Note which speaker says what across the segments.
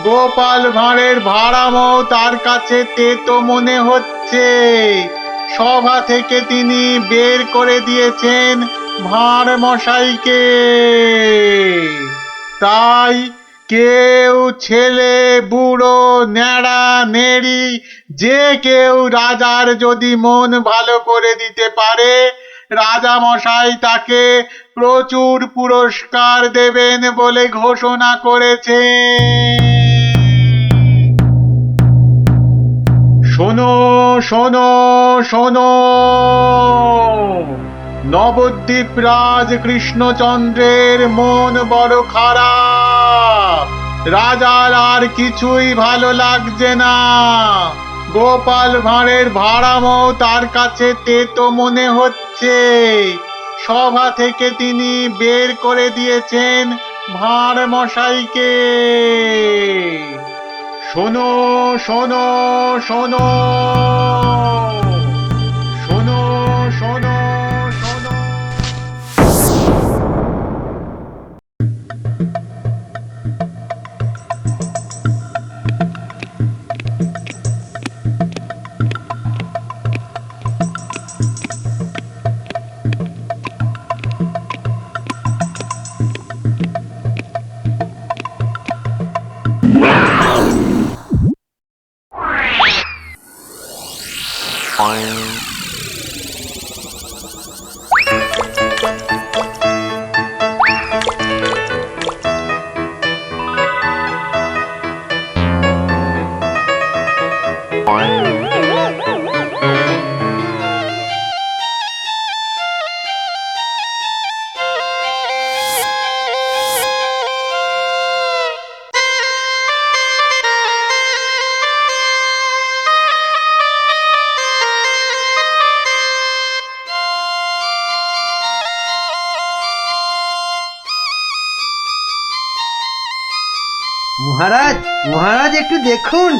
Speaker 1: গোপাল ভাঁড়ের ভাড়ামও তার কাছে তেতো মনে হচ্ছে। সভা থেকে তিনি বের করে দিয়েছেন ভাঁড় মশাইকে। তাই কেউ, ছেলে বুড়ো ন্যাড়া নেড়ি, যে কেউ রাজার যদি মন ভালো করে দিতে পারে, রাজা মশাই তাকে প্রচুর পুরস্কার দেবেন বলে ঘোষণা করেছে। শোনো, শোনো, শোনো। নবদ্বীপ রাজ কৃষ্ণচন্দ্রের মন বড় খারাপ। রাজার আর কিছুই ভালো লাগছে না। গোপাল ভাঁড়ের ভাড়ামও তার কাছে তেতো মনে হচ্ছে। সভা থেকে তিনি বের করে দিয়েছেন ভাঁড় মশাইকে। শোনো, শোনো, শোনো। শোনো, শোনো, শোনো।
Speaker 2: মহারাজ, মহারাজ একটু দেখুন।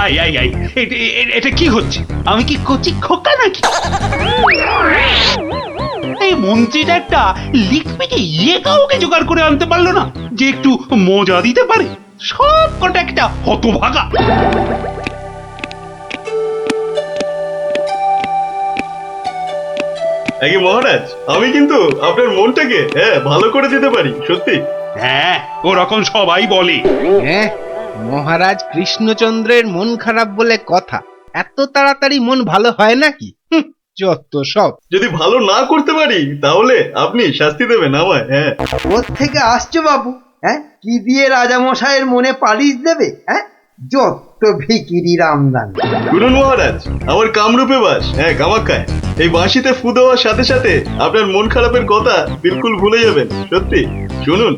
Speaker 3: আই আই আই, এটা কি হচ্ছে? আমি কি কচি খোকা নাকি? এই মন্ত্রীটা একটা লিখপিকে কাউকে জোগাড় করে আনতে পারলো না যে একটু মজা দিতে পারে। সব কটা একটা হতভাগা।
Speaker 4: আগে মহারাজ, আমি কিন্তু আপনার মনটাকে ভালো করে দিতে পারি, সত্যি।
Speaker 3: হ্যাঁ, ওরকম সবাই বলে।
Speaker 2: হ্যাঁ, মহারাজ কৃষ্ণচন্দ্রের মন খারাপ বলে কথা। এত তাড়াতাড়ি মন ভালো হয় নাকি? যত সব।
Speaker 4: যদি ভালো না করতে পারি তাহলে আপনি শাস্তি দেবেন আমায়। হ্যাঁ,
Speaker 2: কোত্থেকে আসছো বাবু? হ্যাঁ, কি দিয়ে রাজা মশাইয়ের মনে পালিশ দেবে? হ্যাঁ, যত ভিকিরি রামদান।
Speaker 4: শুনুন মহারাজ, আমার কামরূপে বাস, কামাখ্যায়। এই বাঁশিতে ফু দেওয়ার সাথে সাথে আপনার মন খারাপের কথা বিলকুল ভুলে যাবেন, সত্যি। শুনুন।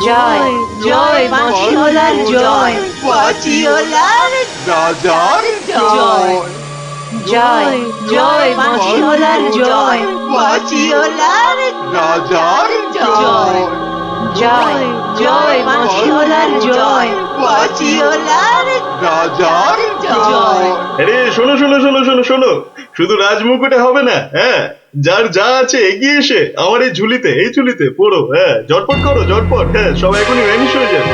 Speaker 5: জয় জয় বাঁশিওয়ালার জয়, বাঁশিওয়ালার রাজার জয়। জয় জয় বাঁশিওয়ালার জয়, বাঁশিওয়ালার রাজার জয়। জয় জয় বাঁশিওয়ালার জয়, বাঁশিওয়ালার রাজার জয়।
Speaker 4: আরে শোনো শোনো শোনো শোনো শোনো, শুধু রাজমুকুটে হবে না। যার যা আছে এগিয়ে এসে আমার এই ঝুলিতে পড়ো। ঝটপট করো, ঝটপট। সব এখনই ভ্যানিশ হয়ে যাবে।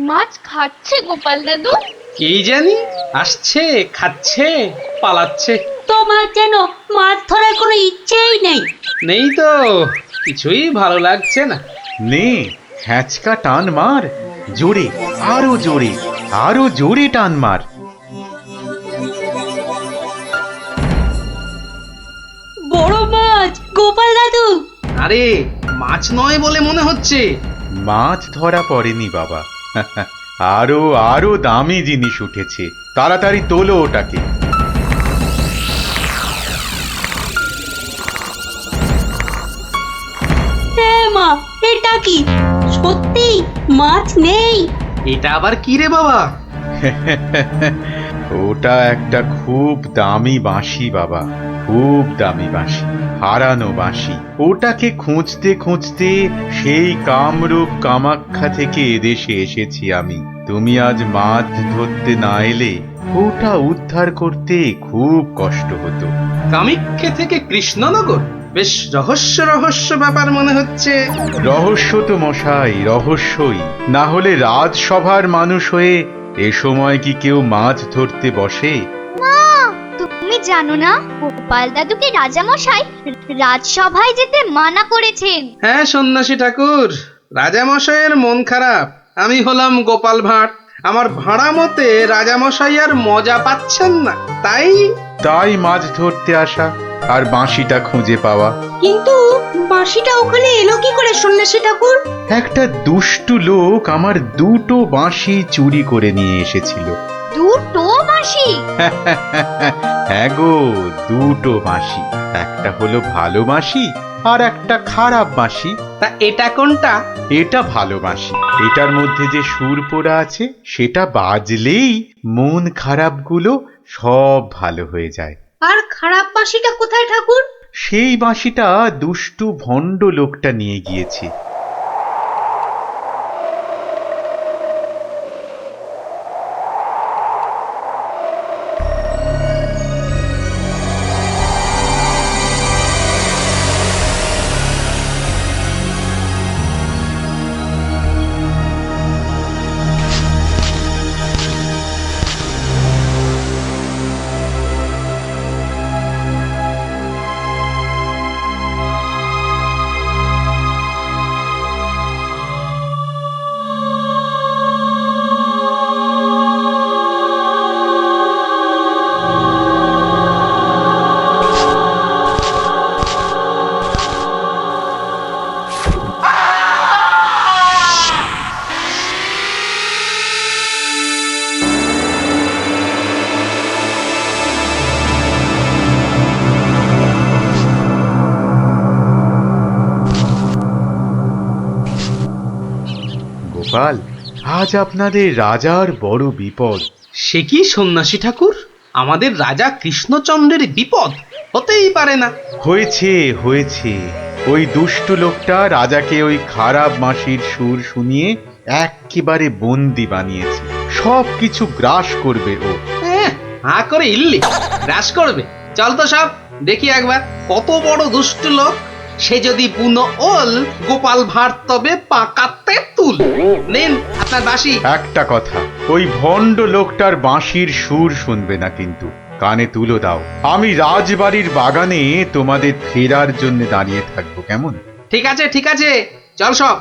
Speaker 6: মাছ খাচ্ছে গোপাল দাদু?
Speaker 7: কি জানি, আসছে, খাচ্ছে, পালাচ্ছে।
Speaker 5: তোমার যেন মাছ ধরার কোনো ইচ্ছেই নেই।
Speaker 7: নেই তো, কিছুই ভালো লাগছে না।
Speaker 1: নে, হ্যাঁচকা টান মার, জোরে, আরো জোরে, আরো জোরে টান মার।
Speaker 5: বড় মাছ, গোপাল দাদু।
Speaker 7: আরে মাছ নয় বলে মনে হচ্ছে।
Speaker 1: মাছ ধরা পড়েনি বাবা, আরো আরো দামি জিনিস উঠেছে। তাড়াতাড়ি তোলো ওটাকে।
Speaker 5: হ্যাঁ মা, এটা কি সত্যি মাছ নেই?
Speaker 7: এটা আবার কি রে বাবা?
Speaker 1: ওটা একটা খুব দামি বাঁশি বাবা, খুব দামি বাঁশি, হারানো বাঁশি। ওটাকে খুঁজতে খুঁজতে সেই কামরূপ কামাখ্যা থেকে এদেশে এসেছি আমি। তুমি আজ মাছ ধরতে না এলে ওটা উদ্ধার করতে খুব কষ্ট হতো।
Speaker 7: কামাখ্যা থেকে কৃষ্ণনগর? বেশ রহস্য রহস্য ব্যাপার মনে হচ্ছে।
Speaker 1: রহস্য তো মশাই, রহস্যই। না হলে রাজসভার মানুষ হয়ে এ সময় কি কেউ মাছ ধরতে বসে?
Speaker 6: তুমি জানো না গোপাল দাদুকে রাজামশাই রাজসভায় যেতে মানা করেছেন।
Speaker 7: হ্যাঁ সন্ন্যাসী ঠাকুর, রাজামশাইয়ের মন খারাপ। আমি হলাম গোপাল ভাঁড়। আমার ভাড়া মতে রাজামশাই আর মজা পাচ্ছেন না, তাই
Speaker 1: মাছ ধরতে আসা আর বাঁশিটা খুঁজে পাওয়া।
Speaker 5: কিন্তু বাঁশিটা ওখানে এলো কি করে সন্ন্যাসী ঠাকুর?
Speaker 1: একটা দুষ্টু লোক আমার দুটো বাঁশি চুরি করে নিয়ে এসেছিল।
Speaker 6: দুটো বাঁশি?
Speaker 1: হ্যাঁ গো, দুটো বাঁশি। একটা হলো ভালো বাঁশি আর একটা খারাপ বাঁশি।
Speaker 7: তা এটা কোনটা?
Speaker 1: এটা ভালো বাঁশি। এটার মধ্যে যে সুর পোড়া আছে সেটা বাজলেই মন খারাপগুলো সব ভালো হয়ে যায়।
Speaker 5: আর খারাপ বাঁশিটা কোথায় ঠাকুর?
Speaker 1: সেই বাঁশিটা দুষ্টু ভণ্ড লোকটা নিয়ে গিয়েছে। গোপাল, আজ আপনাদের রাজার বড় বিপদ।
Speaker 7: সে কি সন্ন্যাসী ঠাকুর? আমাদের রাজা কৃষ্ণচন্দ্রের বিপদ? হতেই পারে না।
Speaker 1: হয়েছে হয়েছে, ওই দুষ্টু লোকটা রাজাকে ওই খারাপ বাঁশির সুর শুনিয়ে একেবারে বন্দি বানিয়েছে। সব কিছু গ্রাস করবে ও।
Speaker 7: হা করে ইল্লি গ্রাস করবে? চল তো সব দেখি একবার কত বড় দুষ্ট লোক। সে যদি বুনো ওল, গোপাল ভাঁড় তবে পাকাতে তুল। নিন আপনার বাঁশি।
Speaker 1: একটা কথা, ওই ভণ্ড লোকটার বাঁশির সুর শুনবে না কিন্তু। কানে তুলো দাও। আমি রাজবাড়ির বাগানে তোমাদের ফেরার জন্য দাঁড়িয়ে থাকবো, কেমন?
Speaker 7: ঠিক আছে ঠিক আছে, চল সব।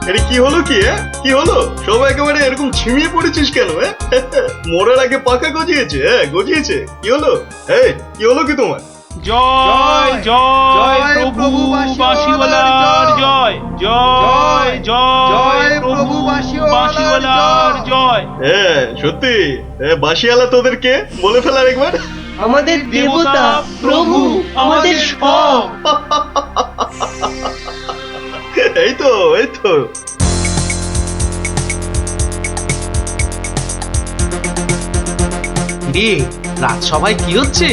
Speaker 4: আরে কি হলো কি? কি হলো? সব একেবারে এরকম ছিমিয়ে পড়েছিস কেন? মরার আগে পাকা গজিয়েছে? গজিয়েছে? কি হলো? কি হলো কি তোমার?
Speaker 3: জয় জয় প্রভু বাঁশিওয়ালার জয়, জয় জয় প্রভু বাঁশিওয়ালার জয়।
Speaker 4: সত্যি বাঁশিওয়ালা তোদেরকে বলে ফেলার একবার।
Speaker 5: আমাদের দেবতা, প্রভু, আমাদের সব।
Speaker 4: এই তো এই তো।
Speaker 7: রে রাজসভায় কি হচ্ছে?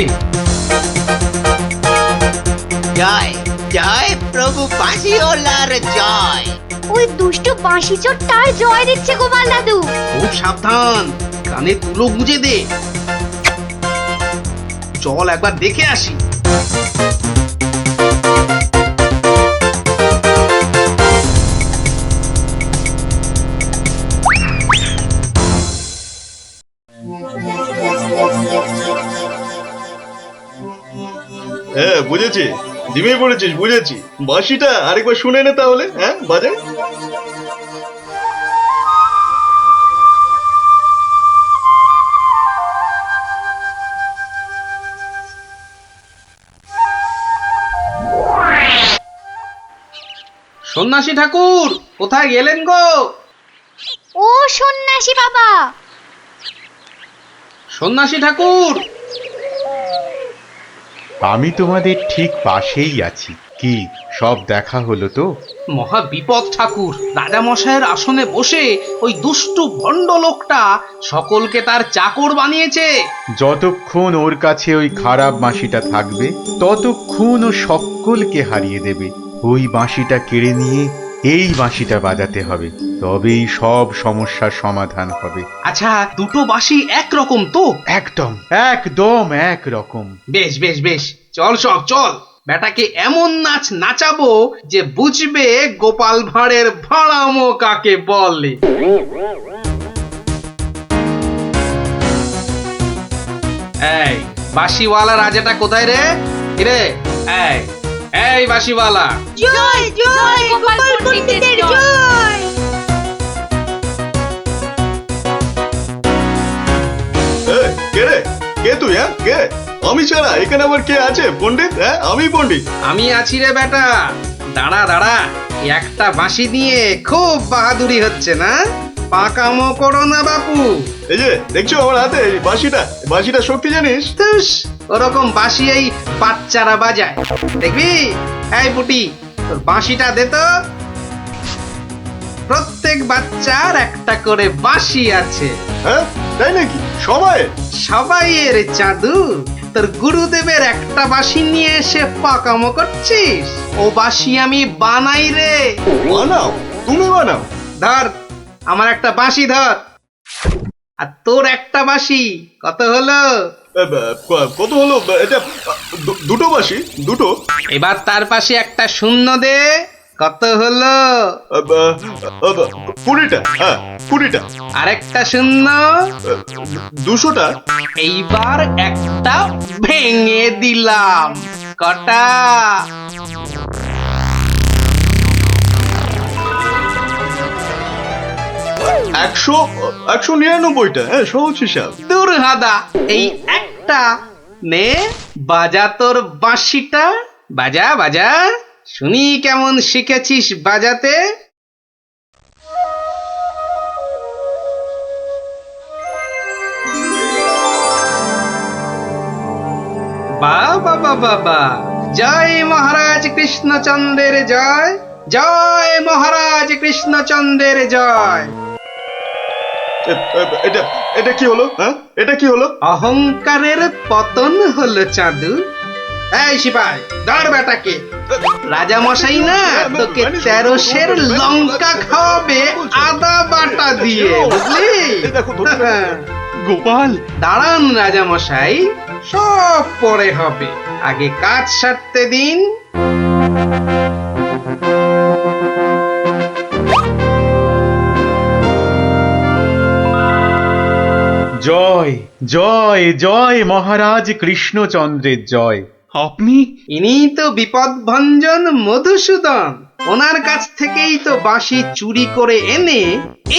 Speaker 8: জয় জয় প্রভু বাঁশিওয়ালার জয়।
Speaker 6: ওই দুষ্টু বাঁশি চোরটার জয় দিচ্ছে গোপাল দাদু।
Speaker 7: খুব সাবধান, কানে তুলো গুজে দে। চল একবার দেখে আসি।
Speaker 4: হ্যাঁ বুঝেছি, জিমে পড়েছিস, বুঝেছি। বাঁশিটা আরেকবার শুনে নে তাহলে, হ্যাঁ বাজে।
Speaker 7: সন্ন্যাসী ঠাকুর কোথায় গেলেন গো?
Speaker 6: ও সন্ন্যাসী বাবা,
Speaker 7: সন্ন্যাসী ঠাকুর,
Speaker 1: আমি তোমাদের ঠিক পাশেই আছি। কি সব দেখা হলো তো?
Speaker 7: মহা বিপদ ঠাকুর। রাজা মশাইয়ের আসনে বসে ওই দুষ্টু ভণ্ড লোকটা সকলকে তার চাকর বানিয়েছে।
Speaker 1: যতক্ষণ ওর কাছে ওই খারাপ বাঁশিটা থাকবে ততক্ষণ ও সকলকে হারিয়ে দেবে। ওই বাঁশিটা কেড়ে নিয়ে এই বাঁশিটা বাজাতে হবে, তবেই সব সমস্যার সমাধান হবে।
Speaker 7: আচ্ছা, দুটো বাঁশি একরকম তো?
Speaker 1: একদম একদম একরকম।
Speaker 7: বেশ বেশ বেশ, চল সব চল। বেটাকে এমন নাচ নাচাবো যে বুঝবে গোপাল ভাঁড়ের ভাড়ামো কাকে বলে। এই বাঁশিওয়ালা রাজাটা কোথায় রে? কিরে, এই এই বাঁশিওয়ালা,
Speaker 5: জয় জয় গোপাল পণ্ডিতের জয়।
Speaker 4: কে রে? কে তুই? হ্যাঁ কে? আমি ছাড়া এখানে আবার কে আছে? পণ্ডিত? হ্যাঁ আমি পণ্ডিত।
Speaker 7: আমি আছি রে বেটা। দাঁড়া দাঁড়া, একটা বাঁশি দিয়ে খুব বাহাদুরি হচ্ছে না? পাকামো করো না বাপু।
Speaker 4: এই যে দেখছো আমার হাতে এই বাঁশিটা শক্তি জানিস?
Speaker 7: তুস, ওরকম বাঁশি এই বাচ্চারা বাজায়, দেখবি? এই পুটি, তোর বাঁশিটা দে তো। প্রত্যেক বাচ্চার একটা করে বাঁশি আছে।
Speaker 4: হ্যাঁ তাই নাকি? সবাই?
Speaker 7: সবাইয়ের চাঁদু। তোর গুরুদেবের একটা বাঁশি নিয়ে এসে পাকামো করছিস? ও বাঁশি আমি বানাই রে।
Speaker 4: বানাও? তুমি বানাও?
Speaker 7: ধর, আমার একটা বাঁশি ধর, আর তোর একটা বাঁশি। কত হলো?
Speaker 4: কত হলো এটা? দুটো বাঁশি, দুটো।
Speaker 7: এবার তার পাশে একটা শূন্য দে। কত হলো?
Speaker 4: 20টা। হ্যাঁ 20টা।
Speaker 7: আরেকটা শূন্য।
Speaker 4: 200টা।
Speaker 7: এইবার একটা ভেঙে দিলাম। কটা?
Speaker 4: 199টা। হ্যাঁ সহজ হিসাব।
Speaker 7: দূর হাদা, এই একটা নে, বাজা তোর বাঁশিটা। বাজা বাজা, শুনি কেমন শিখেছিস বাজাতে। বাবা বাবা বা, জয় মহারাজ কৃষ্ণচন্দ্রের জয়, জয় মহারাজ কৃষ্ণচন্দ্রের জয়।
Speaker 4: এটা এটা কি হলো? হ্যাঁ এটা কি হলো?
Speaker 7: অহংকারের পতন হলো চাঁদু। এই সিপাই, ধর বেটাকে। রাজা মশাই না তোকে 13 সের লঙ্কা খাওয়াবে আদা বাটা দিয়ে, বুঝলি?
Speaker 3: গোপাল,
Speaker 7: দাঁড়ান রাজা মশাই, সব পরে হবে, আগে কাজ সারতে দিন।
Speaker 1: জয় জয় জয় মহারাজ কৃষ্ণচন্দ্রের জয়।
Speaker 3: আপনি?
Speaker 7: ইনি তো বিপদ ভঞ্জন মধুসূদন। ওনার কাছ থেকেই তো বাঁশি চুরি করে এনে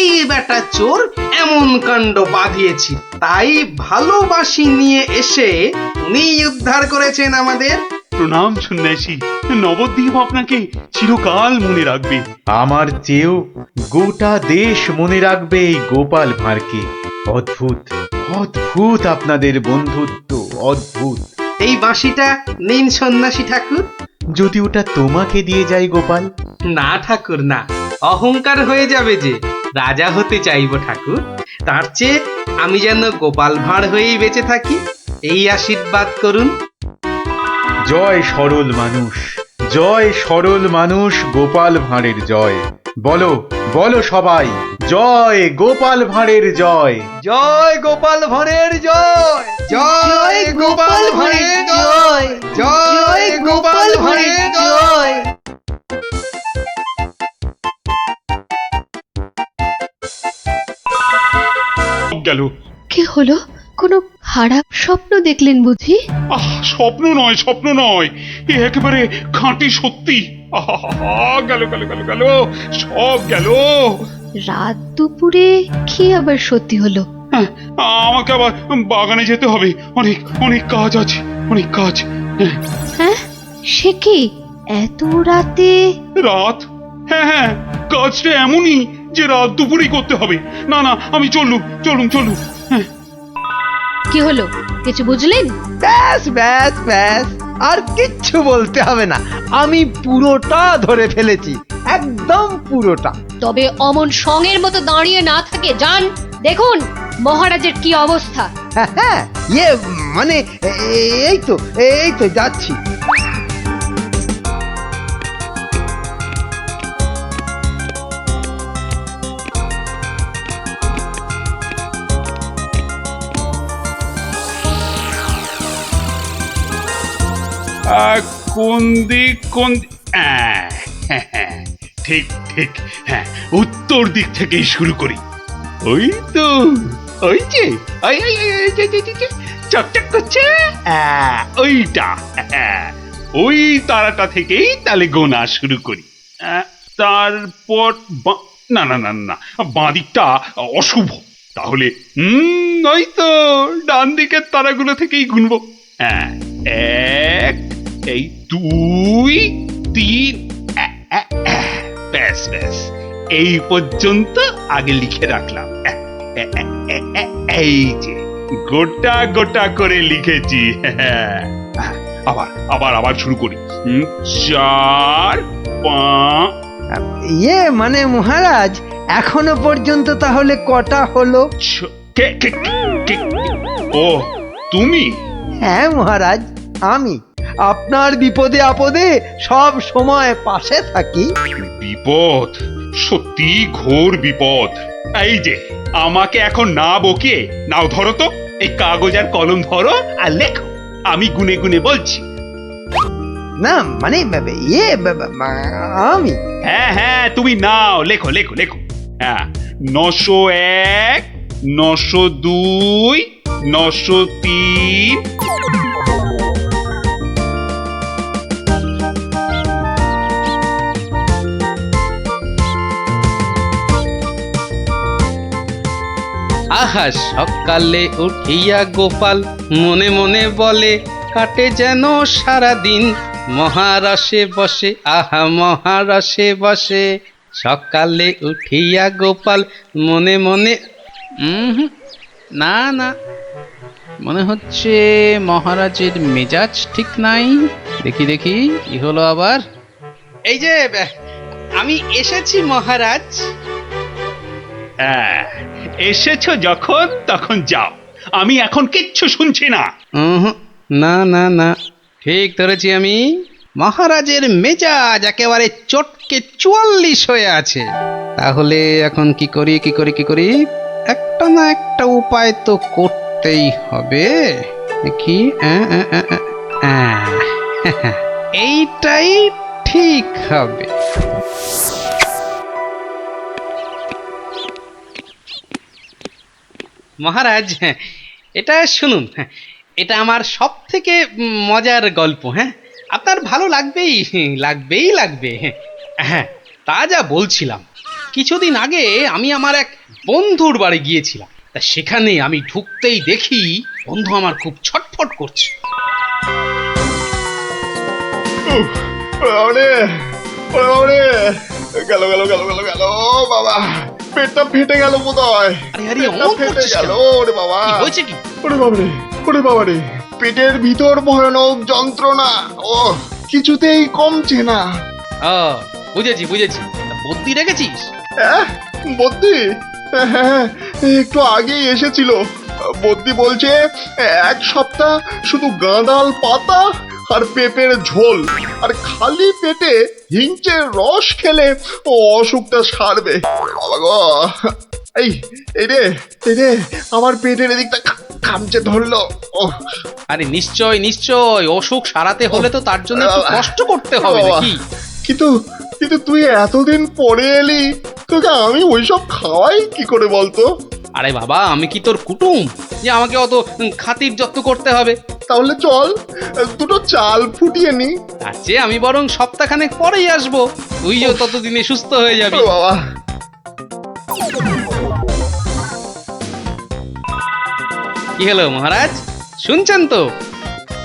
Speaker 7: এই বেটা চোর এমন কাণ্ড বাঁধিয়েছি। তাই ভালো বাঁশি নিয়ে এসে উনি উদ্ধার করেছেন আমাদের।
Speaker 3: প্রণাম সন্ন্যাসী, নবদ্বীপ আপনাকে চিরকাল মনে রাখবে।
Speaker 1: আমার চেয়েও গোটা দেশ মনে রাখবে এই গোপাল ভাঁড়কে। অদ্ভুত অদ্ভুত আপনাদের বন্ধুত্ব, অদ্ভুত।
Speaker 7: এই বাঁশিটা নিন সন্ন্যাসী ঠাকুর।
Speaker 1: যদি ওটা তোমাকে দিয়ে যাই গোপাল?
Speaker 7: না ঠাকুর না, অহংকার হয়ে যাবে যে। রাজা হতে চাইবো ঠাকুর, তার চেয়ে আমি যেন গোপাল ভাঁড় হয়েই বেঁচে থাকি, এই আশীর্বাদ করুন।
Speaker 1: জয় সরল মানুষ, জয় সরল মানুষ, গোপাল ভাঁড়ের জয়। বলো বলো সবাই, জয় গোপাল ভাঁড়ের জয়।
Speaker 2: জয় গোপাল ভাঁড়ের জয়, জয় গোপাল ভাঁড়ের জয়, জয় গোপাল ভাঁড়ের জয়।
Speaker 3: গেল।
Speaker 9: কি হলো? কোনো খারাপ স্বপ্ন দেখলেন বুঝি?
Speaker 3: আহ, স্বপ্ন নয়, স্বপ্ন নয়, এ একেবারে খাঁটি সত্যি। আহা, গেল গেল গেল গেল, সব গেল।
Speaker 9: রাত দুপুরে কি আবার সত্যি হলো?
Speaker 3: হ্যাঁ, আমাকে আবার বাগানে যেতে হবে, অনেক অনেক কাজ আছে, অনেক কাজ। হ্যাঁ,
Speaker 9: হ্যাঁ, সে কি এত রাতে?
Speaker 3: রাত? হ্যাঁ হ্যাঁ, কাজটা এমনই যে রাত দুপুরেই করতে হবে। না না, আমি চললুম চলুন চলুন। হ্যাঁ,
Speaker 9: কি হলো, কিছু বুঝলেন?
Speaker 2: ব্যাস ব্যাস ব্যাস, আর কিচ্ছু বলতে হবে না, আমি পুরোটা ধরে ফেলেছি, একদম পুরোটা।
Speaker 9: তবে অমন সঙের মতো দাঁড়িয়ে না থাকে যান, দেখুন মহারাজের কি অবস্থা।
Speaker 2: হ্যাঁ হ্যাঁ, মানে এই তো যাচ্ছি।
Speaker 3: কোন দিক কোন হ্যাঁ, হ্যাঁ, হ্যাঁ, ঠিক ঠিক, হ্যাঁ, উত্তর দিক থেকেই শুরু করি। ওই তো, ওই যে ওই ওই ওই, ওই যে, যে, যে, যে, চকচক করছে, ওইটা, ওই তারাটা থেকেই তাহলে গোনা শুরু করি। তারপর না না না না, বাঁ দিকটা অশুভ, তাহলে ওই তো ডান দিকের তারাগুলো থেকেই গুনবো। হ্যাঁ, এক, এই দুই, তিন, ব্যাস ব্যাস, এই পর্যন্ত আগে লিখে রাখলাম। এই যে গোটা গোটা করে লিখেছি। আবার আবার আবার শুরু করি। 4, 5,
Speaker 2: মানে মহারাজ, এখনো পর্যন্ত তাহলে কটা হলো?
Speaker 3: ও তুমি?
Speaker 2: হ্যাঁ মহারাজ, আমি আপনার বিপদে আপদে সব সময় পাশে থাকি।
Speaker 3: বিপদ? সত্যি ঘোর বিপদ। এই যে আমাকে এখন না বকে, নাও ধরো তো এই কাগজ আর কলম ধরো আর লেখো, আমি গুনে গুনে বলছি।
Speaker 2: না মানে আমি?
Speaker 3: হ্যাঁ হ্যাঁ, তুমি নাও, লেখো লেখো লেখো। হ্যাঁ, 901, 902, 903।
Speaker 7: আহা, সকালে উঠিয়া গোপাল মনে মনে বলে, কাটে যেন সারা দিন মহারসে বসে, আহা মহারসে বসে। সকালে উঠিয়া গোপাল মনে মনে, না না, মনে হচ্ছে মহারাজের মেজাজ ঠিক নাই। দেখি দেখি কি হলো আবার। এই যে আমি এসেছি মহারাজ।
Speaker 3: এসেছো যখন তখন যাও, আমি এখন কিচ্ছু শুনছি না।
Speaker 7: না না না, ঠিক ধরেছি আমি, মহারাজের মেজাজ একেবারে চটকে 44 হয়ে আছে। তাহলে এখন কি করি কি করি কি করি, একটা না একটা উপায় তো করতেই হবে। কি এইটাই ঠিক হবে। মহারাজ, এটা শুনুন, এটা আমার সব থেকে মজার গল্প। হ্যাঁ, আপনার ভালো লাগবেই লাগবেই লাগবে। হ্যাঁ, তা যা বলছিলাম, কিছুদিন আগে আমি আমার এক বন্ধুর বাড়ি গিয়েছিলাম। তা সেখানে আমি ঢুকতেই দেখি বন্ধু আমার খুব ছটফট করছে।
Speaker 4: গেল গেল গেল গেল গেল বাবা, পেটটা ফেটে গেল বোধ হয়। ফেটে গেল ওরে বাবা।
Speaker 7: হয়েছে কি?
Speaker 4: ওরে বাবারে, ওরে বাবারে, পেটের ভিতর ভয়ানক যন্ত্রণা, ও কিছুতেই কমছে না।
Speaker 7: বুঝেছি বুঝেছি, বদ্যি রেখেছিস?
Speaker 4: বদ্যি? হ্যাঁ, একটু আগেই এসেছিল। বদ্যি বলছে 1 সপ্তাহ শুধু গাঁদাল পাতা আর পেঁপের ঝোল আর খালি পেটে হিংচের রস খেলে ও অসুখটা সারবে। বাবা গো, এই রে আমার পেটের এদিকটা খামচে ধরলো।
Speaker 7: আরে নিশ্চয় নিশ্চয়, অসুখ সারাতে হলে তো তার জন্য একটু কষ্ট করতে হবে নাকি?
Speaker 4: কিন্তু তুই এতদিন পরে এলি, তোকে আমি ওইসব খাওয়াই কি করে বলতো?
Speaker 7: আরে বাবা, আমি কি তোর কুটুম? যে আমাকে অত খাতির যত্ন করতে হবে।
Speaker 4: তাহলে চল দুটো চাল ফুটিয়ে নি।
Speaker 7: তার চেয়ে আমি বরং সপ্তাহখানেক পরেই আসবো, তুইও ততদিনে সুস্থ হয়ে যাবি।
Speaker 4: ও বাবা,
Speaker 7: কি হলো মহারাজ, শুনছেন তো?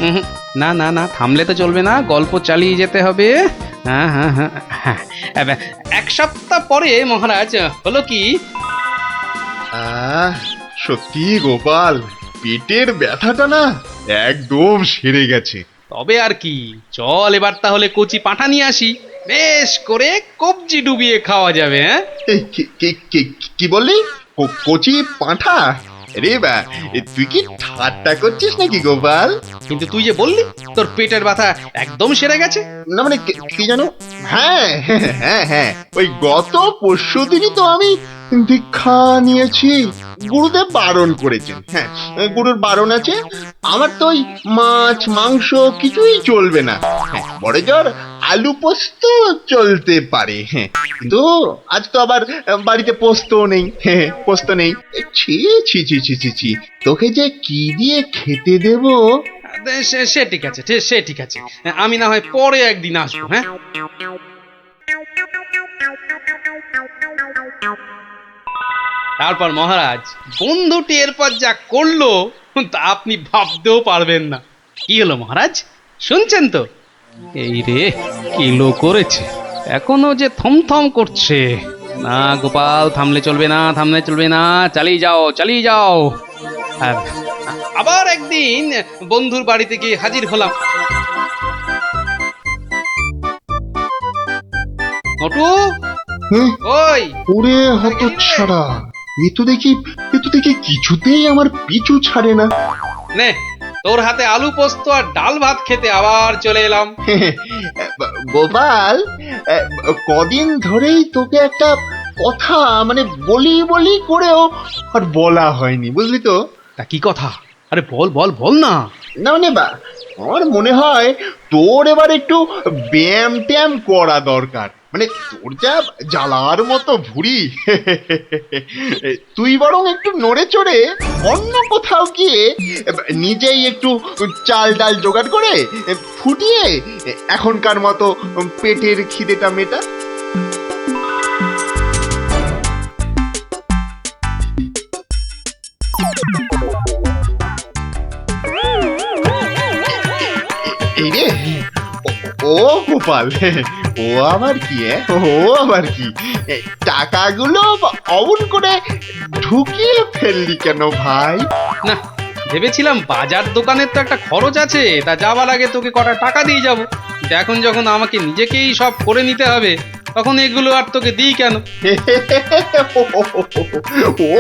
Speaker 7: উহুম, না না না, থামলে তো চলবে না, গল্প চালিয়ে যেতে হবে। হ্যাঁ হ্যাঁ হ্যাঁ হ্যাঁ, এক সপ্তাহ পরে মহারাজ হলো কি,
Speaker 4: সত্যি গোপাল, পেটের ব্যথাটা না একদম সেরে গেছে।
Speaker 7: তবে আর কি, চল এবার তাহলে কচি পাঁঠা নিয়ে আসি, বেশ করে কবজি ডুবিয়ে খাওয়া যাবে। হ্যাঁ,
Speaker 4: এই কি বললি? কচি পাঁঠা? রে বা, তুই কি ঠাট্টা করছিস নাকি গোপাল?
Speaker 7: কিন্তু তুই যে বললি তোর পেটের ব্যথা একদম সেরে গেছে।
Speaker 4: না মানে কি জানো, হ্যাঁ হ্যাঁ হ্যাঁ হ্যাঁ, ওই গত পরশু দিনই তো আমি দীক্ষা নিয়েছি। গুরুদেব বারণ করেছেন, হ্যাঁ গুরুর বারণ আছে। আমার তো ওই মাছ মাংস কিছুই চলবে না, হ্যাঁ বড় জোর আলু পোস্ত চলতে পারে। হ্যাঁ, কিন্তু আজ তো আবার বাড়িতে পোস্ত নেই। হ্যাঁ, পোস্ত নেই। ছি ছি ছি ছি ছি ছি, তোকে যে কি দিয়ে খেতে দেবো?
Speaker 7: সে ঠিক আছে, সে ঠিক আছে, আমি না হয় পরে একদিন আসবো। হ্যাঁ, তারপর মহারাজ বন্ধুটি এরপর যা করলো তা আপনি ভাবতেও পারবেন না। কি হলো মহারাজ, শুনছেন তো? এই রে, কিলো করেছে, এখনো যে থমথম করছে। না গোপাল, থামলে চলবে না, থামলে চলবে না, চালিয়ে যাও চালিয়ে যাও। আর আবার একদিন বন্ধুর বাড়িতে গিয়ে হাজির হলাম। নটু,
Speaker 4: হ্যাঁ,
Speaker 7: ওই
Speaker 4: ওরে হতচ্ছাড়া, এ তো দেখি কিছুতেই আমার পিছু ছাড়ে না।
Speaker 7: নে, তোর হাতে আলু পোস্ত আর ডাল ভাত খেতে আবার চলে এলাম।
Speaker 4: গোপাল, কদিন ধরেই তোকে একটা কথা মানে বলি বলি করেও আর বলা হয়নি, বুঝলি তো?
Speaker 7: তা কি কথা? আরে বল বল বল না।
Speaker 4: না মানে বা, আমার মনে হয় তোর এবার একটু ব্যায়াম ট্যায়াম করা দরকার। মানে তোর যা জ্বালার মতো ভুঁড়ি, তুই বরং একটু নড়ে চড়ে অন্য কোথাও গিয়ে নিজেই একটু চাল ডাল জোগাড় করে ফুটিয়ে এখনকার মতো পেটের খিদেটা মেটা। এই রে, ও গোপাল, ও আবার কি? ও আবার কি? টাকাগুলো অমন করে ঢুকিয়ে ফেললি কেন ভাই?
Speaker 7: না, ভেবেছিলাম বাজার দোকানের তো একটা খরচ আছে, তা যাবার আগে তোকে কটা টাকা দিয়ে যাব। এখন যখন আমাকে নিজেকেই সব করে নিতে হবে, তখন এগুলো আর তোকে দিই কেন?
Speaker 4: ও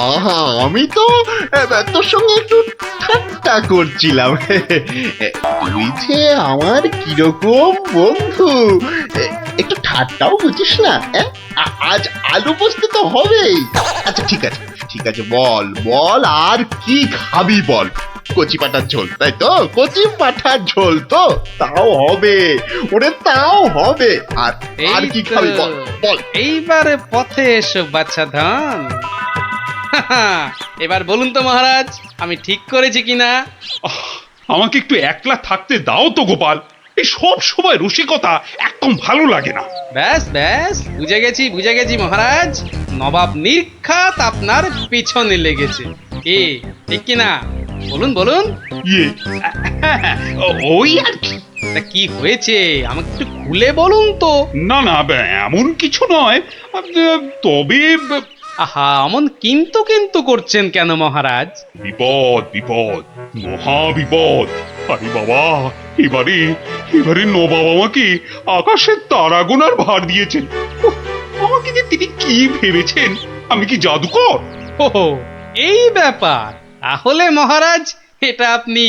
Speaker 4: আহা, আমি তো তোর সঙ্গে একটু ঠাট্টা করছিলাম। তুই যে আমার কিরকম বন্ধু, একটু ঠাট্টাও বুঝিস না? আজ আলু পোস্ত তো হবেই। আচ্ছা ঠিক আছে ঠিক আছে, বল বল, আর কি খাবি বল? কচি পাঠার ঝোল, তাই তো? কচি পাঠার ঝোল তো, তাও হবে ওরে, তাও হবে। আর আর কি খাবি বল বল।
Speaker 7: এইবারে পথে এসো বাচ্চা ধান। এবার বলুন তো মহারাজ, আমি ঠিক করেছি কিনা?
Speaker 3: আমাকে একটু একলা থাকতে দাও তো গোপাল, এই সব সময় রসিকতা একদম ভালো লাগে না।
Speaker 7: ব্যাস ব্যাস, বুঝে গেছি মহারাজ, নবাব নির্ঘাত আপনার পিছনে লেগেছে। কি ঠিক কিনা? বলুন বলুন।
Speaker 3: ইয়ে, ওই আর কি।
Speaker 7: তা কি হয়েছে আমাকে একটু খুলে বলুন তো।
Speaker 3: না না, এমন কিছু নয়, তবে
Speaker 7: আহা, অমন কিন্তু কিন্তু করছেন কেন মহারাজ?
Speaker 3: বিপদ বিপদ, মহা বিপদ। আরে বাবা, এবারে নবাব আমাকে আকাশের তারা গোনার ভার দিয়েছেন। উফ, আমাকে যে তিনি কি ভেবেছেন, আমি কি জাদুকর?
Speaker 7: ও, এই ব্যাপার। তাহলে মহারাজ, এটা আপনি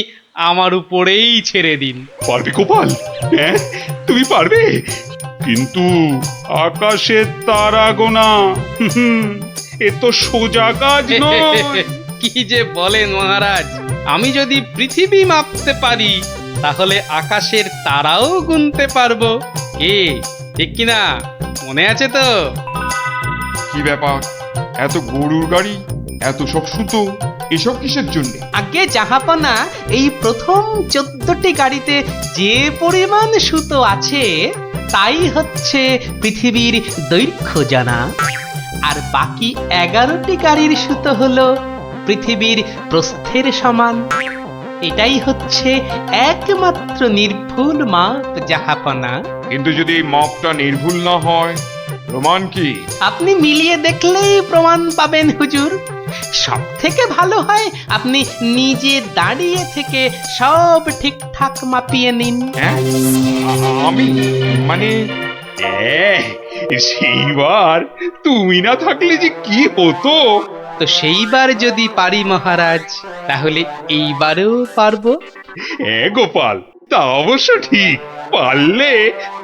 Speaker 7: আমার উপরেই ছেড়ে দিন।
Speaker 3: পারবে গোপাল? হ্যাঁ, তুমি পারবে? কিন্তু আকাশের তারা গোনা, এ তো সোজা কাজ নয়।
Speaker 7: কি যে বলেন মহারাজ, আমি যদি পৃথিবী মাপতে পারি, তাহলে আকাশের তারাও গুনতে পারবো। কি ঠিক কিনা? মনে আছে তো?
Speaker 10: কি ব্যাপার, এত গরুর গাড়ি, এত সব সুতো, এসব কিসের জন্য?
Speaker 7: আগে জাহাপনা, এই প্রথম 14টি গাড়িতে যে পরিমাণ সুতো আছে তাই হচ্ছে পৃথিবীর দৈর্ঘ্য জানা, আর বাকি 11টি গাড়ির সুতো হলো পৃথিবীর প্রস্থের সমান। এটাই হচ্ছে একমাত্র নির্ভুল মাপ জাহাপনা।
Speaker 10: কিন্তু যদি এই মাপটা নির্ভুল না হয়, প্রমাণ কি?
Speaker 7: আপনি মিলিয়ে দেখলেই প্রমাণ পাবেন হুজুর। সব থেকে ভালো হয় আপনি নিজে দাঁড়িয়ে থেকে সব ঠিকঠাক মাপিয়ে নিন।
Speaker 10: হ্যাঁ, আমি মানে
Speaker 3: সেইবার তুমি না থাকলে যে কি হতো।
Speaker 7: তো সেইবার যদি পারি মহারাজ, তাহলে এইবারেও পারবো।
Speaker 3: গোপাল, তা অবশ্য ঠিক, পারলে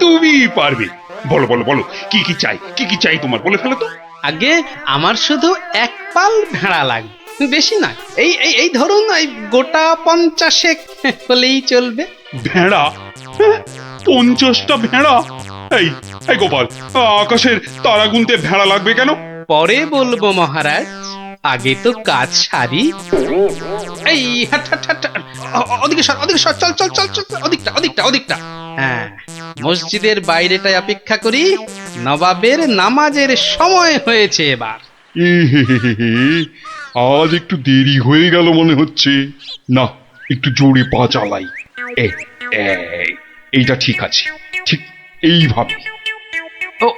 Speaker 3: তুমি পারবে। বলো বলো বলো, কি কি চাই, কি কি চাই তোমার, বলে ফেলো তো।
Speaker 7: আগে আমার শুধু এক পাল ভেড়া লাগবে, বেশি না। এই এই এই ধরুন এই গোটা 50 হলেই চলবে।
Speaker 3: ভেড়া? 50টা ভেড়া? এই এই গোপাল, আকাশের তারা গুনতে ভেড়া লাগবে কেন?
Speaker 7: পরে বলবো মহারাজ, আগে তো কাজ সারি। এই হাট হাট হাট, ওদিকে সর, ওদিকে সর, চল চল চল চল, ওদিকটা ওদিকটা ওদিকটা। হ্যাঁ, মসজিদের বাইরেটায় অপেক্ষা করি, নবাবের নামাজের সময় হয়েছে এবার।
Speaker 10: আজ একটু দেরি হয়ে গেল মনে হচ্ছে। না, একটু জোরে পা চালাই। এইটা ঠিক আছে, ঠিক এইভাবে।
Speaker 7: ও,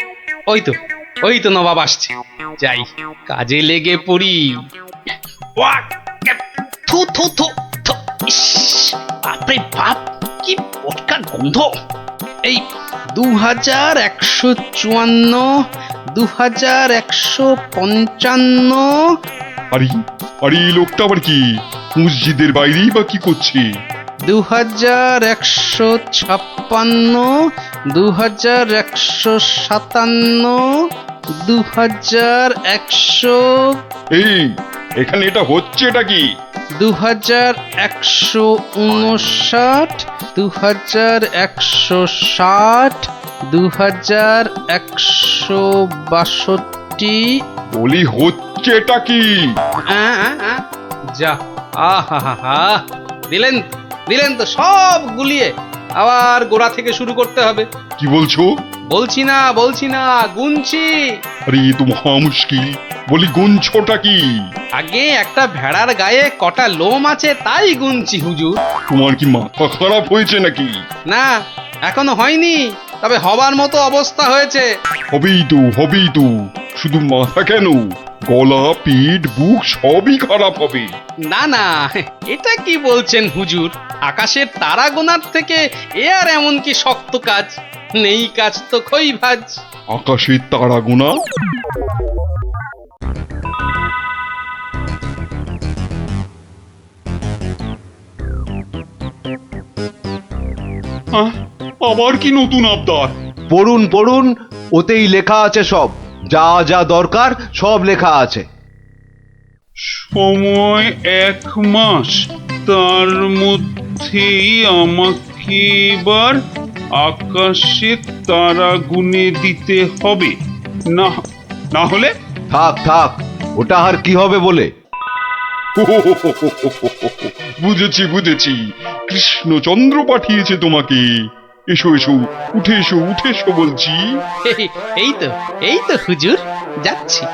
Speaker 7: ওই তো নবাব আসছে, যাই কাজে লেগে পড়ি। ওয়াক, থু থু থু থু, ইস, বাপরে বাপ, কি পটকার গন্ধ। এই 2154, 2155।
Speaker 10: আরে আরে, এই লোকটা আবার কি মসজিদের বাইরেই বা কি করছে?
Speaker 7: 2156, 2157, 2100।
Speaker 10: এই, এখানে এটা হচ্ছে এটা কি?
Speaker 7: 2159, 2160, 2162।
Speaker 10: বলি হচ্ছে এটা কি?
Speaker 7: যা, আহা, দিলেন দিলেন তো সব গুলিয়ে, আবার গোড়া থেকে শুরু করতে হবে।
Speaker 10: কি বলছো?
Speaker 7: বলছি না, গুনছি।
Speaker 10: আরে এ তো মহা মুশকিল। বলি গুনছোটা কি?
Speaker 7: আগে একটা ভেড়ার গায়ে কটা লোম আছে তাই গুনছি হুজুর।
Speaker 10: তোমার কি মাথা খারাপ হয়েছে নাকি?
Speaker 7: না, এখনো হয়নি, তবে হবার মতো অবস্থা হয়েছে।
Speaker 10: হবেই তো, শুধু মাথা কেন, গলা, পিঠ, বুক সবই খারাপ হবে।
Speaker 7: না, এটা কি বলছেন হুজুর? আকাশের তারা গোনার থেকে এ আর এমন কি শক্ত কাজ? নেই কাজ তো খই ভাজ।
Speaker 10: আকাশের তারা গোনা?
Speaker 3: আবার কি নতুন আবদার?
Speaker 11: পড়ুন পড়ুন, ওতেই লেখা আছে সব, যা যা দরকার সব লেখা আছে।
Speaker 3: সময় 1 মাস, তার মধ্যেই আমাকে এবার আকাশে তারা গুনে দিতে হবে, না হলে?
Speaker 11: থাক, ওটা আর কি হবে বলে।
Speaker 10: বুঝেছি, কৃষ্ণচন্দ্র পাঠিয়েছে তোমাকে। এসো উঠে এসো বলছি।
Speaker 7: এই তো হুজুর, যাচ্ছি।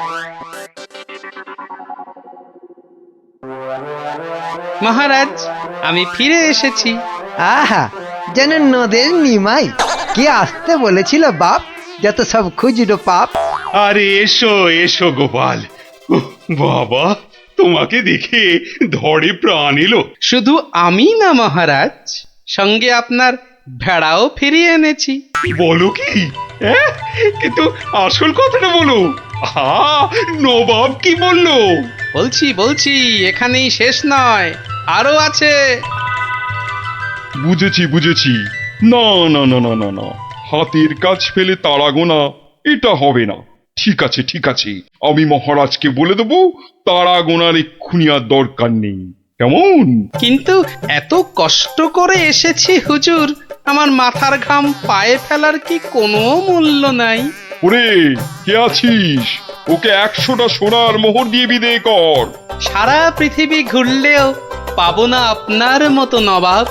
Speaker 7: মহারাজ, আমি ফিরে এসেছি।
Speaker 12: আহা, যেন নদের নিমাই। কে আসতে বলেছিল বাপ, যত সব খুচরো পাপ।
Speaker 3: আরে এসো গোপাল। বাবা, তোমাকে দেখে ধরে প্রাণ এলো।
Speaker 7: শুধু আমি না মহারাজ, সঙ্গে আপনার ভেড়াও ফিরিয়ে এনেছি।
Speaker 3: বলো কি? কিন্তু আসল কথাটা বলো। নবাব কি বললো?
Speaker 7: বলছি, এখানেই শেষ নয়, আরো আছে।
Speaker 10: বুঝেছি। না, হাতের কাজ ফেলে তারা গোনা এটা হবে না। ঠিক আছে, আমি মহারাজকে বলে দেবো তারা গোনার এক্ষুনি আর দরকার নেই, কেমন?
Speaker 7: কিন্তু এত কষ্ট করে এসেছি হুজুর, আমার মাথার ঘাম পায়ে ফেলার কি কোনো মূল্য নাই?
Speaker 10: ওরে, কে আছিস? ওকে 100টা সোনার মোহর দিয়ে বিদে কর।
Speaker 7: সারা পৃথিবী ঘুরলেও পাবো না আপনার মতো নবাব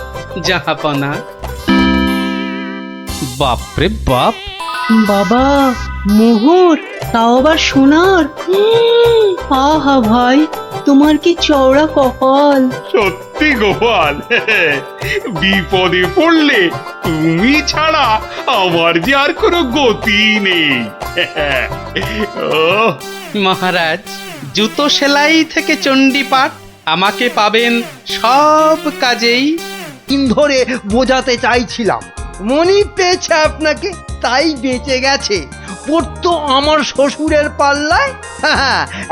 Speaker 7: জাহাপনা। বাপরে বাপ,
Speaker 5: বাবা মোহর, তাও আবার সোনার। আহা ভাই, তোমার কি চওড়া কপাল।
Speaker 3: সত্যি গোপাল, বিপদে পড়লে তুমি ছাড়া আমার যে আর কোনো গতি নেই। ওহ,
Speaker 7: মহারাজ, জুতো সেলাই থেকে চণ্ডীপাঠ আমাকে পাবেন সব কাজেই।
Speaker 12: দিন ধরে বোঝাতে চাইছিলাম, মনি পেয়েছে আপনাকে, তাই বেঁচে গেছে। পড়তো আমার শ্বশুরের পাল্লায়,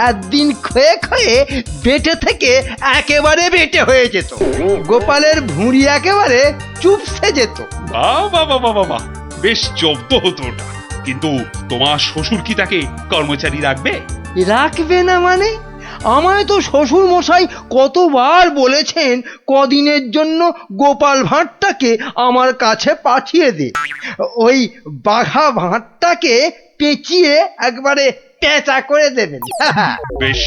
Speaker 12: একদিন ক্ষয়ে ক্ষয়ে বেটে থেকে একেবারে বেটে হয়ে যেত। গোপালের ভুঁড়ি একেবারে চুপসে যেত।
Speaker 3: বাবা বাবা বাবা, বেশ জব্দ হতো ওটা। কিন্তু তোমার শ্বশুর কি তাকে কর্মচারী রাখবে?
Speaker 12: রাখবে না মানে? আমায় তো শ্বশুর মশাই কতবার বলেছেন কদিনের জন্য গোপাল ভাঁড়টাকে আমার কাছে পাঠিয়ে দে। ওই বাঘা ভাঁড়টাকে পেঁচিয়ে একবারে পেঁচা করে দেবেন।
Speaker 3: বেশ,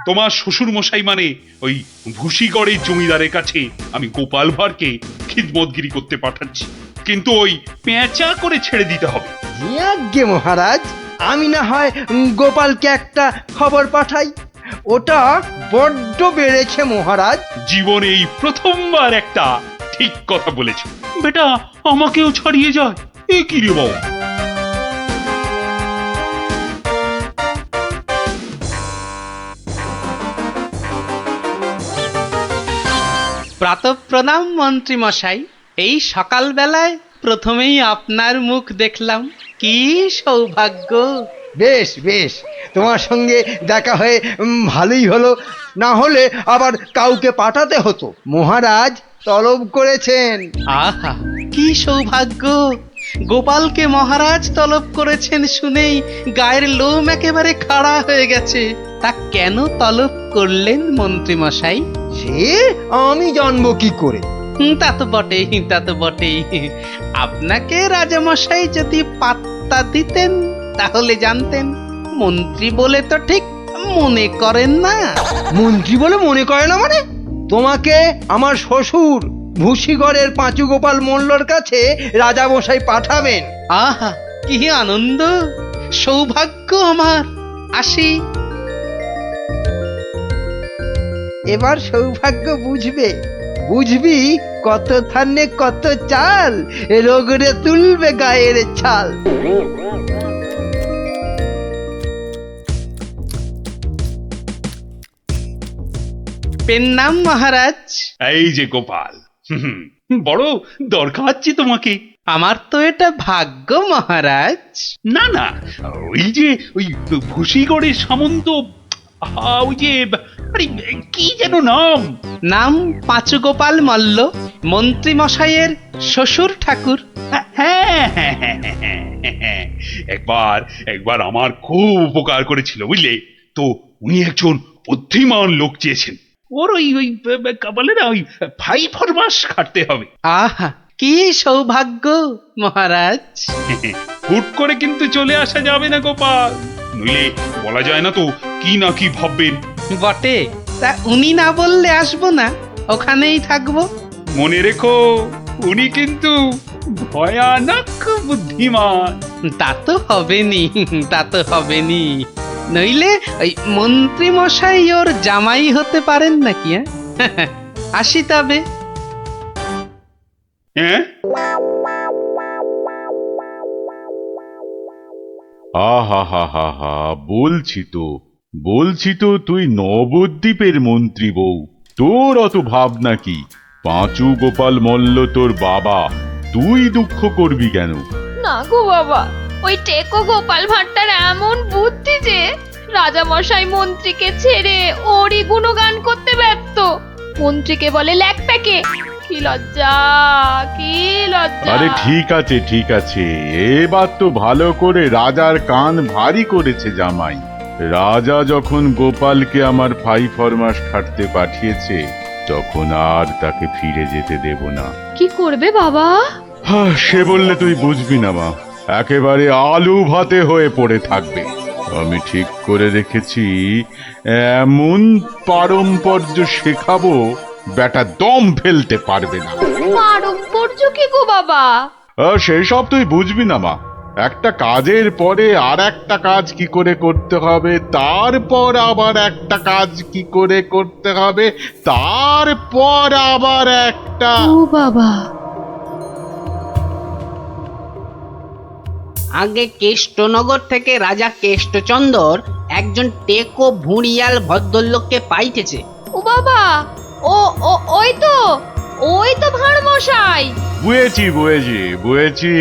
Speaker 3: তোমার শ্বশুর মশাই মানে ওই ভুসিগড়ের জমিদারের কাছে আমি গোপাল ভাঁড়কে খিদমতগিরি করতে পাঠাচ্ছি, কিন্তু ওই পেঁচা করে ছেড়ে দিতে হবে।
Speaker 12: আজ্ঞে মহারাজ, আমি না হয় গোপালকে একটা খবর পাঠাই। ওটা বড্ড বেড়েছে মহারাজ।
Speaker 3: জীবনে এই প্রথমবার একটা ঠিক কথা বলেছ বেটা, আমাকেও ছাড়িয়ে যায়। এ কি রে বাবা?
Speaker 7: প্রাতঃপ্রণাম মন্ত্রী মশাই। এই সকালবেলায় প্রথমেই আপনার মুখ দেখলাম, কি সৌভাগ্য।
Speaker 12: বেশ বেশ, তোমার সঙ্গে দেখা হয়ে ভালোই হলো, না হলে আবার কাউকে পাঠাতে হতো। মহারাজ তলব করেছেন।
Speaker 7: আহা, কি সৌভাগ্য! গোপালকে মহারাজ তলব করেছেন শুনেই গায়ের লোম একেবারে খাড়া হয়ে গেছে। তা কেন তলব করলেন মন্ত্রী মশাই?
Speaker 12: সে আমি জানবো কি করে?
Speaker 7: তা তো বটেই, তা তো বটেই। আপনাকে রাজামশাই যদি পাত্তা দিতেন তাহলে জানতেন। মন্ত্রী বলে তো ঠিক মনে করেন না।
Speaker 12: মন্ত্রী বলে মনে করে না মানে? তোমাকে আমার শ্বশুর ভুসিগড়ের পাঁচু গোপাল মোল্লর কাছে রাজামশাই পাঠাবেন।
Speaker 7: আহা, কি আনন্দ, সৌভাগ্য আমার। আসি।
Speaker 12: এবার সৌভাগ্য বুঝবে, বুঝবি কত ধানে কত চাল, রোগরে তুলবে গায়ের ছাল।
Speaker 7: পেন নাম মহারাজ।
Speaker 3: এই যে গোপাল, বড় দরকার তোমাকে।
Speaker 7: আমার তো এটা ভাগ্য মহারাজ।
Speaker 3: না না, ওই যে ওই ভুসিগড়ের সামন্ত, ওই যে আরে কি যেন নাম?
Speaker 7: নাম পাঁচু গোপাল মল্ল, মন্ত্রী মশাইয়ের শ্বশুর ঠাকুর।
Speaker 3: হ্যাঁ হ্যাঁ হ্যাঁ হ্যাঁ, একবার একবার আমার খুব উপকার করেছিল বুঝলে তো। উনি একজন বুদ্ধিমান লোক চেয়েছেন। ওর ওই ওই বলে না, ওই 5 মাস খাটতে হবে।
Speaker 7: আহা, কি সৌভাগ্য মহারাজ।
Speaker 3: হুট করে কিন্তু চলে আসা যাবে না গোপাল, নইলে বলা যায় না তো কি না কি ভাববেন।
Speaker 7: বটে, তা উনি না বললে আসবো না, ওখানেই থাকবো।
Speaker 3: মনে রেখো, উনি কিন্তু ভয়ানক বুদ্ধিমান।
Speaker 7: তা তো হবেনি, তা তো হবেনি। নইলে ওই মন্ত্রী মশাই ওর জামাই হতে পারেন নাকি? আসি তবে।
Speaker 3: হ্যাঁ,
Speaker 1: আহা হা হা হা, বলছি তো তুই নবদ্বীপের মন্ত্রী বউ, তোর অত ভাবনা কি? পাঁচু গোপাল মল্ল তোর বাবা, তুই দুঃখ করবি কেন?
Speaker 9: না গো বাবা, ওই টেকো গোপাল ভাঁড়টার এমন বুদ্ধি যে রাজামশাই মন্ত্রীকে ছেড়ে ওরই গুণগান করতে ব্যস্ত। মন্ত্রীকে বলে ল্যাকপ্যাকে। কি লজ্জা, কি লজ্জা!
Speaker 1: আরে ঠিক আছে, এবার তো ভালো করে রাজার কান ভারী করেছে জামাই। রাজা যখন গোপালকে আমার 5 মাস খাটতে পাঠিয়েছে, তখন আর তাকে ফিরে যেতে দেব না।
Speaker 9: কি করবে বাবা?
Speaker 1: সে বললে তুই বুঝবি না মা, একেবারে আলু ভাতে হয়ে পড়ে থাকবে। আমি ঠিক করে রেখেছি, এমন পারম্পর্য শেখাবো বেটা দম ফেলতে পারবে না।
Speaker 9: পারম্পর্য কি গো বাবা?
Speaker 1: সেই সব তুই বুঝবি না মা। একটা কাজের পরে আর একটা কাজ কি করে করতে হবে, তারপর আবার একটা কাজ কি করে করতে হবে, তারপর আবার একটা।
Speaker 9: ও বাবা,
Speaker 7: আগে কেষ্টনগর থেকে রাজা কেষ্টচন্দর একজন টেকো ভুঁড়িয়াল ভদ্রলোককে পাইতেছে।
Speaker 9: ও বাবা, ও ও ওই তো ভাঁড় মশাই।
Speaker 1: বুঝেছি।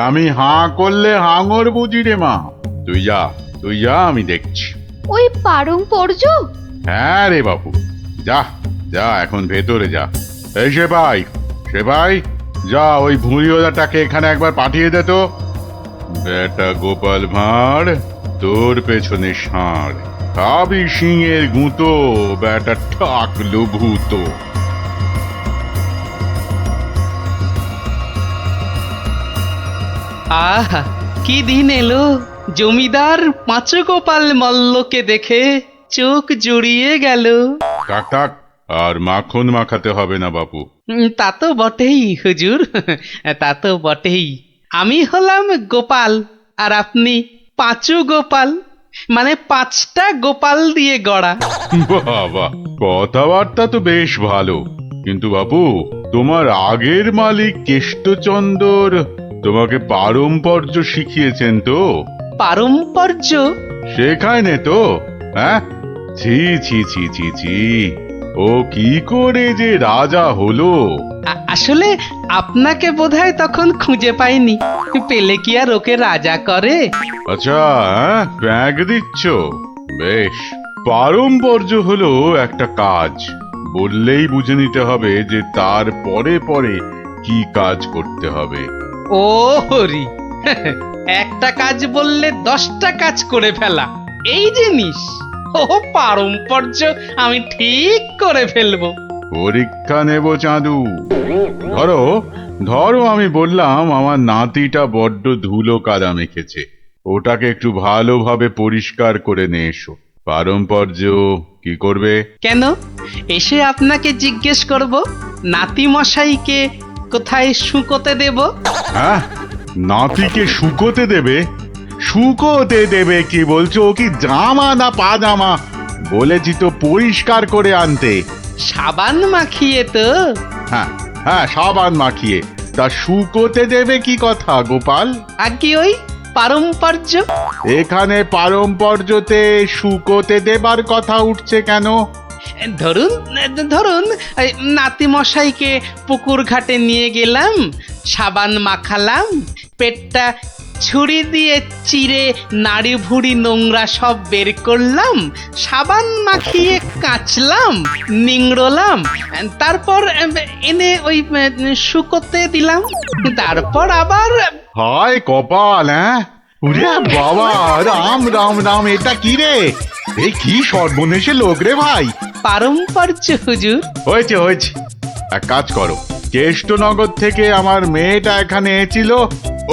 Speaker 1: আমি হাঁ করলে হাঙর বুঝি রে মা। তুই যা আমি দেখছি।
Speaker 9: ওই পারম্পর্য?
Speaker 1: হ্যাঁ রে বাবু, যা এখন ভেতরে যা। এই সেপাই, যা ওই ভুঁড়িওয়ালাটাকে এখানে একবার পাঠিয়ে দে তো। বেটা গোপাল ভাঁড়, তোর পেছনে ষাঁড়, খাবি সিংয়ের গুঁতো, বেটা ঠাকলো ভূত।
Speaker 7: আহা, কি দিন এলো! জমিদার পাঁচগোপাল মল্লকে দেখে চোখ জুড়িয়ে গেল।
Speaker 1: থাক, আর মাখন মাখাতে হবে না বাপু।
Speaker 7: তা তো বটেই হুজুর, তা তো বটেই। আমি হলাম গোপাল আর আপনি পাঁচু গোপাল, মানে 5টা গোপাল দিয়ে গড়া।
Speaker 1: বাবা, কথাবার্তা তো বেশ ভালো, কিন্তু বাপু তোমার আগের মালিক কেষ্টচন্দর তোমাকে পারম্পর্য শিখিয়েছেন তো?
Speaker 7: পারম্পর্য
Speaker 1: শেখায় নে তো? হ্যাঁ, ছি, ও কি করে যে রাজা হলো?
Speaker 7: আসলে আপনাকে বোধহয় তখন খুঁজে পাইনি, পেলে কি আর ওকে রাজা করে?
Speaker 1: আচ্ছা, ব্যাগ দিচ্ছ? বেশ। পারম্পর্য হলো একটা কাজ, বললেই বুঝে নিতে হবে যে তার পরে পরে কি কাজ করতে হবে।
Speaker 7: ও হরি, একটা কাজ বললে 10টা কাজ করে ফেলা, এই জিনিস। ও পারম্পর্য আমি ঠিক করে ফেলবো।
Speaker 1: পরীক্ষা নেব চাঁদু। ধরো আমি বললাম আমার নাতিটা বড্ড ধুলো কাদা মেখেছে, ওটাকে একটু ভালোভাবে পরিষ্কার করে নিয়ে এসো। পারম্পর্য কি করবে?
Speaker 7: কেন, এসে আপনাকে জিজ্ঞেস করব নাতি মশাইকে কোথায় শুকোতে দেব।
Speaker 1: হ্যাঁ, নাতিকে শুকোতে দেবে? শুকোতে দেবে কি বলছো? ও কি জামা না পাজামা? বলেছি তো পরিষ্কার করে আনতে।
Speaker 7: সাবান মাখিয়ে তো?
Speaker 1: হ্যাঁ, সাবান মাখিয়ে। তা শুকোতে দেবে কি কথা গোপাল?
Speaker 7: আগে ওই পারম্পর্য।
Speaker 1: এখানে পারম্পর্যতে শুকোতে দেবার কথা উঠছে কেন?
Speaker 7: ধরুন নাতি মশাইকে পুকুর ঘাটে নিয়ে গেলাম, সাবান মাখালাম, পেটটা ছুরি দিয়ে চিরে নাড়ি ভুড়ি নোংরা সব বের করলাম, সাবান মাখিয়ে কাচলাম, নিংড়লাম, তারপর এনে ওই শুকোতে দিলাম, তারপর আবার।
Speaker 1: হায় কপাল! ওরে বাবা, রাম, এটা কি রে? এই কি সর্বনেশে লোক রে ভাই!
Speaker 7: পারম্পর্য হুজুর।
Speaker 1: হয়েছে, এক কাজ করো, কেষ্টনগর থেকে আমার মেয়েটা এখানে এসেছিল,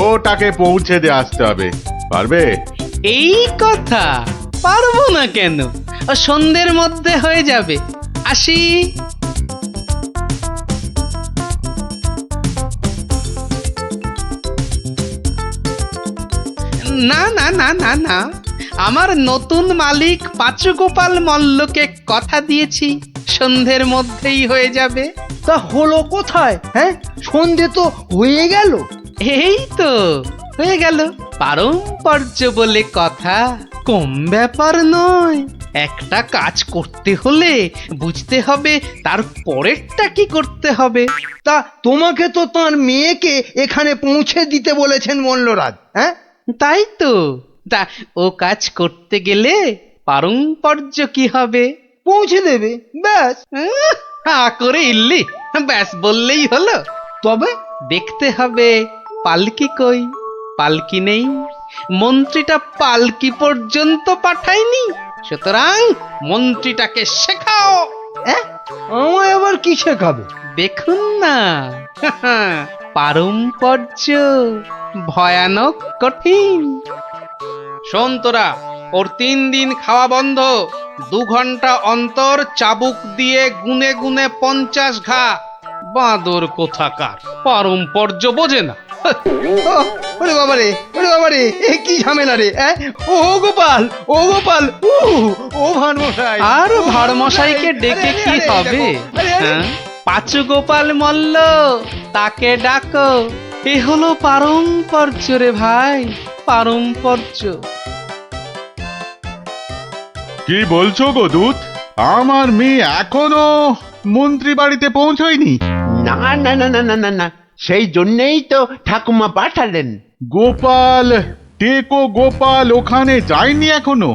Speaker 1: ওটাকে পৌঁছে দিয়ে আসতে হবে। পারবে?
Speaker 7: এই কথা, পারবো না কেন? সন্ধ্যের মধ্যে হয়ে যাবে। আসি। না, আমার নতুন মালিক পাঁচুগোপাল মল্লকে কথা দিয়েছি সন্ধ্যের মধ্যেই হয়ে যাবে।
Speaker 12: তা হলো কোথায়? সন্ধে তো হয়ে গেল।
Speaker 7: এই তো হয়ে গেল। পারম্পর্য বলে কথা, কম ব্যাপার নয়। একটা কাজ করতে হলে বুঝতে হবে তার পরেরটা কি করতে হবে।
Speaker 12: তা তোমাকে তো তার মেয়েকে এখানে পৌঁছে দিতে বলেছেন মল্লরাজ।
Speaker 7: তাই তো। তা ও কাজ করতে গেলে পারম্পর্য কি হবে?
Speaker 12: পৌঁছে দেবে, ব্যাস।
Speaker 7: করে ইল্লি, ব্যাস বললেই হলো।
Speaker 12: তবে
Speaker 7: দেখতে হবে পালকি কই। পালকি নেই, মন্ত্রীটা পালকি পর্যন্ত পাঠায়নি, সুতরাং মন্ত্রীটাকে শেখাও।
Speaker 12: আমায় আবার কি শেখাবে?
Speaker 7: দেখুন না, পারম্পর্য ভয়ানক কঠিন। শোন তোরা, ওর 3 দিন খাওয়া বন্ধ, 2 ঘন্টা অন্তর চাবুক দিয়ে গুনে গুনে 50 ঘা। বাঁদর কোথাকার, পারম্পর্য বোঝে না।
Speaker 12: ও, ওরে বাবারে এ কি ঝামেলা রে ও গোপাল ও ভানমশাই
Speaker 7: আর ভাড়মশাইকে ডেকে কি হবে? হ্যাঁ? পাঁচু গোপাল মল্ল, তাকে ডাকো। এ হলো পারম্পর্য রে ভাই, পারম্পর্য।
Speaker 1: কি বলছো গো দূত? আমার মেয়ে এখনো মন্ত্রী বাড়িতে পৌঁছয়নি?
Speaker 8: না না না না না না না, সেই জন্যেই তো ঠাকুমা পাঠালেন।
Speaker 1: গোপাল, টেকো গোপাল ওখানে যায়নি এখনো?